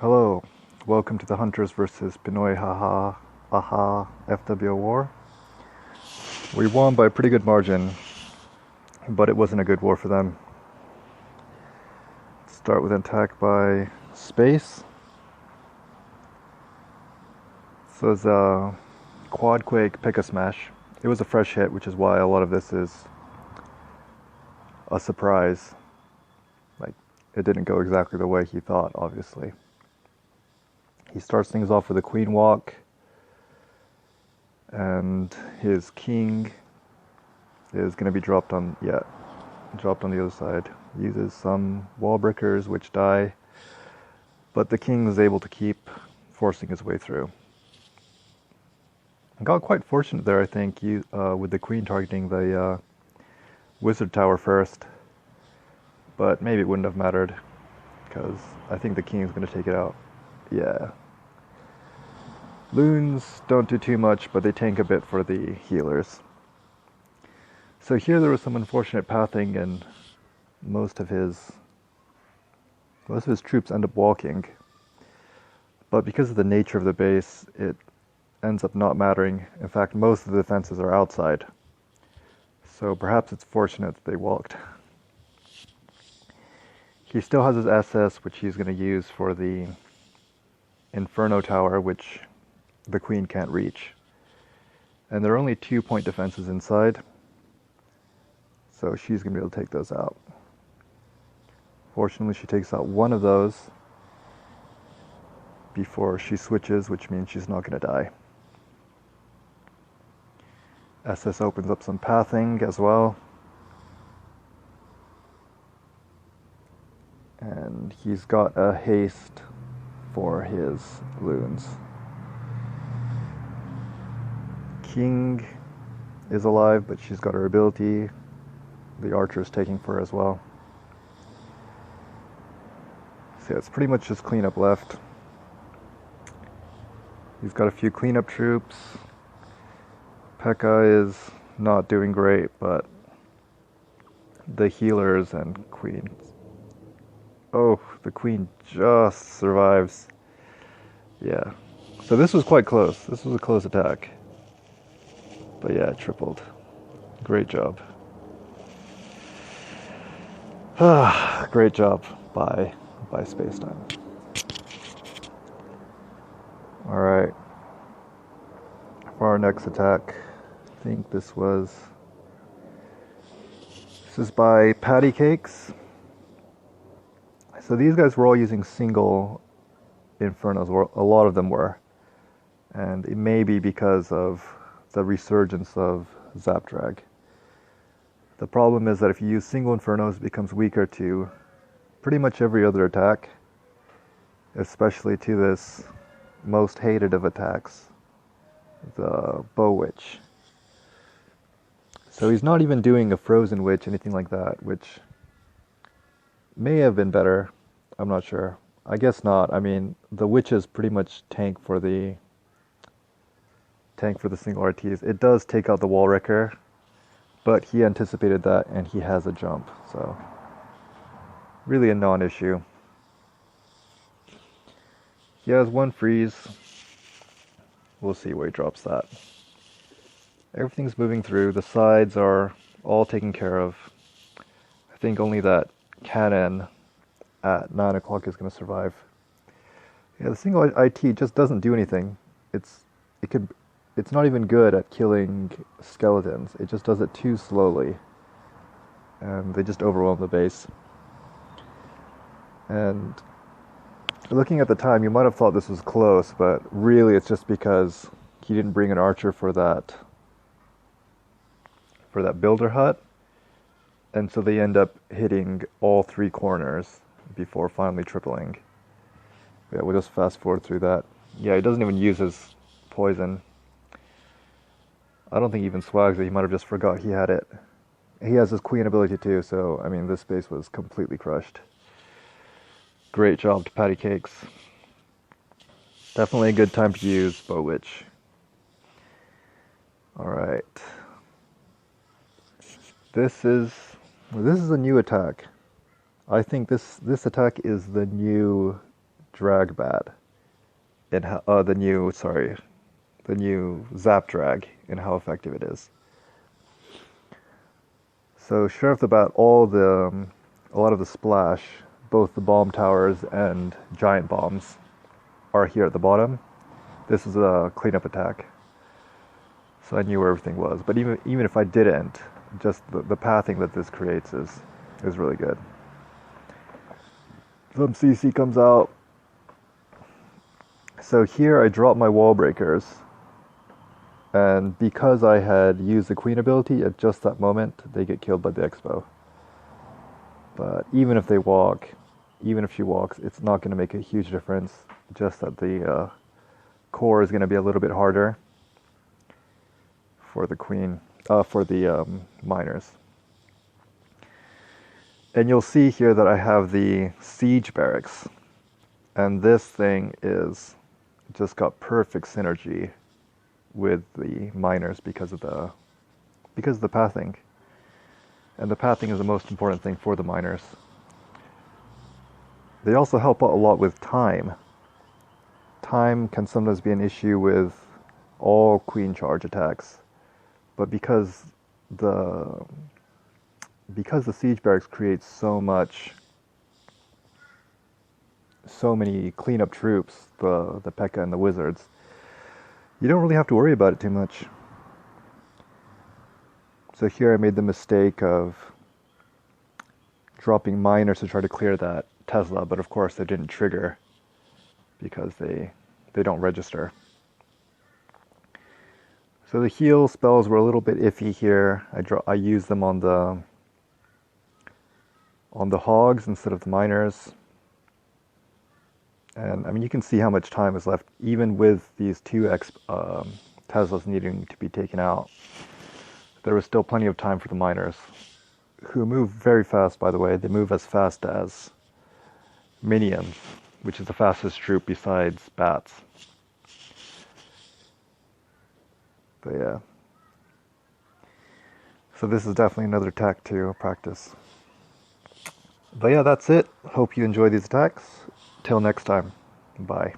Hello, welcome to the Hunters versus Pinoy FWO war. We won by a pretty good margin, but it wasn't a good war for them. Start with an attack by space. So it's a quad quake pick a smash. It was a fresh hit, which is why a lot of this is a surprise. Like, it didn't go exactly the way he thought, obviously. He starts things off with a queen walk, and his king is going to be dropped on the other side. Uses some wall breakers which die, but the king is able to keep forcing his way through. Got quite fortunate there, I think, with the queen targeting the wizard tower first, but maybe it wouldn't have mattered because I think the king is going to take it out. Yeah. Loons don't do too much, but they tank a bit for the healers. So here there was some unfortunate pathing, and most of his troops end up walking. But because of the nature of the base, it ends up not mattering. In fact, most of the defenses are outside. So perhaps it's fortunate that they walked. He still has his SS, which he's going to use for the Inferno Tower, which the queen can't reach. And there are only 2-point defenses inside, so she's going to be able to take those out. Fortunately, she takes out one of those before she switches, which means she's not going to die. SS opens up some pathing as well. And he's got a haste for his loons. King is alive, but she's got her ability. The archer is taking for her as well. So yeah, it's pretty much just cleanup left. He's got a few cleanup troops. Pekka is not doing great, but the healers and queen. Oh, the queen just survives. Yeah. So this was quite close. This was a close attack. But yeah, it tripled. Great job. Great job by Spacetime. Alright. For our next attack, I think this is by Patty Cakes. So these guys were all using single Infernos, or a lot of them were. And it may be because of the resurgence of Zap Drag. The problem is that if you use single Infernos, it becomes weaker to pretty much every other attack, especially to this most hated of attacks, the Bow Witch. So he's not even doing a Frozen Witch, anything like that, which may have been better. I'm not sure. I guess not. I mean, the witches pretty much tank for the single RTs. It does take out the wall wrecker, but he anticipated that and he has a jump, so really a non-issue. He has one freeze. We'll see where he drops that. Everything's moving through. The sides are all taken care of. I think only that cannon at 9 o'clock is going to survive. Yeah, the single IT just doesn't do anything. It's not even good at killing skeletons. It just does it too slowly. And they just overwhelm the base. And looking at the time, you might have thought this was close, but really it's just because he didn't bring an archer for that builder hut. And so they end up hitting all 3 corners before finally tripling. Yeah, we'll just fast forward through that. Yeah, he doesn't even use his poison. I don't think he even swags it. He might have just forgot he had it. He has his queen ability too, so I mean this base was completely crushed. Great job to Patty Cakes. Definitely a good time to use Bow Witch. Alright. This is a new attack. I think this attack is the new drag bat and the new zap drag and how effective it is. So sure off the bat, a lot of the splash, both the bomb towers and giant bombs, are here at the bottom. This is a cleanup attack, so I knew where everything was. But even if I didn't, just the pathing that this creates is really good. Some CC comes out. So here I drop my wall breakers, and because I had used the queen ability at just that moment, they get killed by the Expo. But even if she walks, it's not going to make a huge difference. Just that the core is going to be a little bit harder for the miners. And you'll see here that I have the siege barracks, and this thing is just got perfect synergy with the miners because of the pathing. And the pathing is the most important thing for the miners. They also help out a lot with time. Time can sometimes be an issue with all queen charge attacks, but because the siege barracks creates so many cleanup troops, the P.E.K.K.A. and the wizards, you don't really have to worry about it too much. So here I made the mistake of dropping miners to try to clear that Tesla, but of course they didn't trigger because they don't register. So the heal spells were a little bit iffy here. I used them on the hogs instead of the miners. And I mean, you can see how much time is left, even with these two Teslas needing to be taken out. There was still plenty of time for the miners, who move very fast, by the way. They move as fast as minions, which is the fastest troop besides bats. But yeah. So this is definitely another attack to practice. But yeah, that's it. Hope you enjoy these attacks. Till next time. Bye.